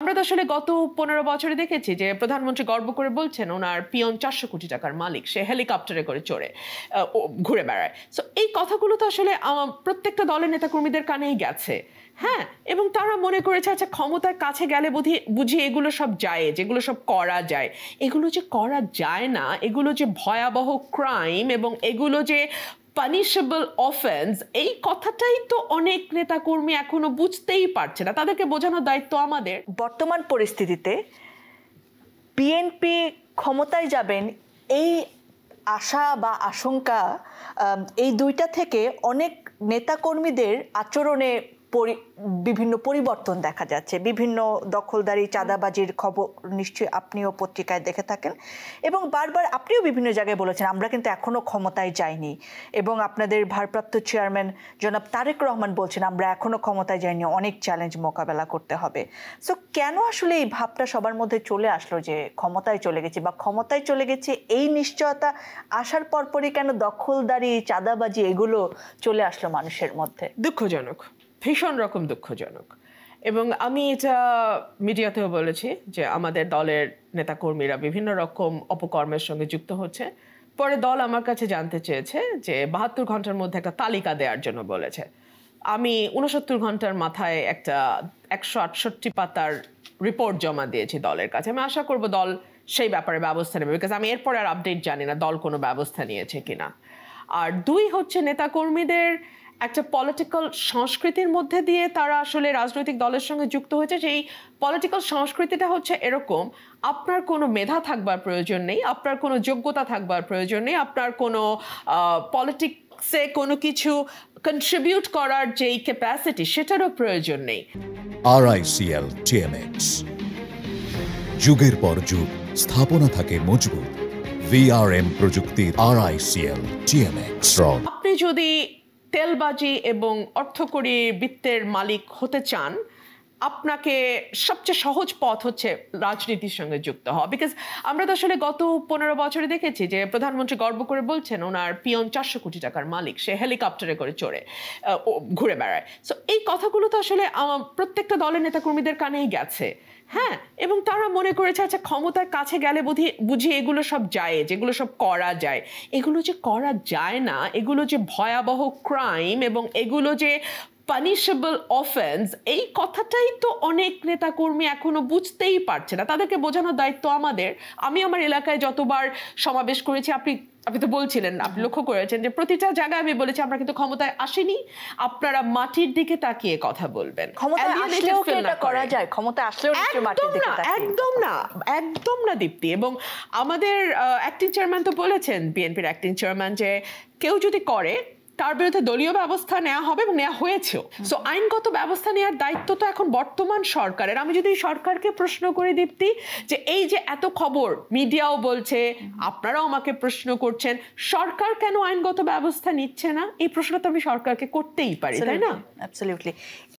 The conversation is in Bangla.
আমরা তো আসলে গত ১৫ বছরে দেখেছি যে প্রধানমন্ত্রী গর্ব করে বলছেন ওনার পিয়ন ৪০০ কোটি টাকার মালিক, সে হেলিকপ্টারে করে চড়ে ঘুরে বেড়ায়। সো এই কথাগুলো তো আসলে প্রত্যেকটা দলের নেতাকর্মীদের কানেই গেছে। হ্যাঁ, এবং তারা মনে করেছে আচ্ছা ক্ষমতার কাছে গেলে বুঝি এগুলো সব যায়, যেগুলো সব করা যায়। এগুলো যে করা যায় না, এগুলো যে ভয়াবহ ক্রাইম এবং এগুলো যে পানিশেবল অফেন্স, এই কথাটাই তো অনেক নেতাকর্মী এখনো বুঝতেই পারছে না। তাদেরকে বোঝানোর দায়িত্ব আমাদের। বর্তমান পরিস্থিতিতে বিএনপি ক্ষমতায় যাবেন এই আশা বা আশঙ্কা, এই দুইটা থেকে অনেক নেতাকর্মীদের আচরণে বিভিন্ন পরিবর্তন দেখা যাচ্ছে। বিভিন্ন দখলদারি, চাঁদাবাজির খবর নিশ্চয়ই আপনিও পত্রিকায় দেখে থাকেন, এবং বারবার আপনিও বিভিন্ন জায়গায় বলেছেন আমরা কিন্তু এখনো ক্ষমতায় যাইনি, এবং আপনাদের ভারপ্রাপ্ত চেয়ারম্যান জনাব তারেক রহমান বলছেন আমরা এখনো ক্ষমতায় যাইনি, অনেক চ্যালেঞ্জ মোকাবেলা করতে হবে। সো কেন আসলে এই ভাবটা সবার মধ্যে চলে আসলো যে ক্ষমতায় চলে গেছে, বা ক্ষমতায় চলে গেছে এই নিশ্চয়তা আসার পরপরই কেন দখলদারি, চাঁদাবাজি এগুলো চলে আসলো মানুষের মধ্যে? দুঃখজনক, ভীষণ রকম দুঃখজনক। এবং আমি এটা মিডিয়াতেও বলেছি যে আমাদের দলের নেতাকর্মীরা বিভিন্ন রকম অপকর্মের সঙ্গে যুক্ত হচ্ছে। পরে দল আমার কাছে জানতে চেয়েছে যে ৭২ ঘন্টার মধ্যে একটা তালিকা দেওয়ার জন্য বলেছে। আমি ৬৯ ঘন্টার মাথায় একটা ১৬৮ পাতার রিপোর্ট জমা দিয়েছি দলের কাছে। আমি আশা করব দল সেই ব্যাপারে ব্যবস্থা নেবে, বিকজ আমি এরপরে আর আপডেট জানি না দল কোনো ব্যবস্থা নিয়েছে কিনা। আর দুই হচ্ছে নেতাকর্মীদের একটা পলিটিক্যাল সংস্কৃতির মধ্যে দিয়ে তারা আসলে রাজনৈতিক দলের সঙ্গে যুক্ত হয়েছে। সেই পলিটিক্যাল সংস্কৃতিটা হচ্ছে এরকম, আপনার কোনো মেধা থাকবার প্রয়োজন নেই, আপনার কোনো যোগ্যতা থাকবার প্রয়োজন নেই, আপনার কোনো পলিটিক্সে কোনো কিছু কন্ট্রিবিউট করার যেই ক্যাপাসিটি সেটারও প্রয়োজন নেই। RICL TMX, যুগের পর যুগ স্থাপনা থাকে মজবুত। VRM প্রযুক্তির RICL TMX। আপনি যদি তেলবাজি এবং অর্থকরী বৃত্তের মালিক হতে চান, আপনাকে সবচেয়ে সহজ পথ হচ্ছে রাজনীতির সঙ্গে যুক্ত হওয়া। বিকজ আমরা তো আসলে গত ১৫ বছরে দেখেছি যে প্রধানমন্ত্রী গর্ব করে বলছেন ওনার পিয়ন ৪০০ কোটি টাকার মালিক, সে হেলিকপ্টারে করে চড়ে ঘুরে বেড়ায়। সো এই কথাগুলো তো আসলে প্রত্যেকটা দলের নেতাকর্মীদের কানেই গেছে। হ্যাঁ, এবং তারা মনে করেছে আচ্ছা ক্ষমতার কাছে গেলে বুঝি এগুলো সব যায়, যেগুলো সব করা যায়। এগুলো যে করা যায় না, এগুলো যে ভয়াবহ ক্রাইম এবং এগুলো যে পানিশেবল অফেন্স, এই কথাটাই তো অনেক নেতাকর্মী এখনো বুঝতেই পারছে না। তাদেরকে বোঝানোর দায়িত্ব আমাদের। আমি আমার এলাকায় যতবার সমাবেশ করেছি, আপনি তো বলছিলেন, আপনি লক্ষ্য করেছেন যে প্রতিটা জায়গায় আমি বলেছি আমরা কিন্তু ক্ষমতায় আসিনি, আপনারা মাটির দিকে তাকিয়ে কথা বলবেন। একদম না দীপ্তি। এবং আমাদের অ্যাক্টিং চেয়ারম্যান তো বলেছেন, বিএনপির অ্যাক্টিং চেয়ারম্যান, যে কেউ যদি করে তার বিরুদ্ধে দলীয় ব্যবস্থা নেওয়া হবে এবং নেওয়া হয়েছেও। সো আইনগত ব্যবস্থা নেওয়ার দায়িত্ব তো এখন বর্তমান সরকারের। আমি যদি সরকারকে প্রশ্ন করি দীপ্তি, যে এই যে এত খবর মিডিয়াও বলছে, আপনারাও আমাকে প্রশ্ন করছেন, সরকার কেন আইনগত ব্যবস্থা নিচ্ছে না, এই প্রশ্নটা তো আমি সরকারকে করতেই পারি, তাই না? অ্যাবসলিউটলি।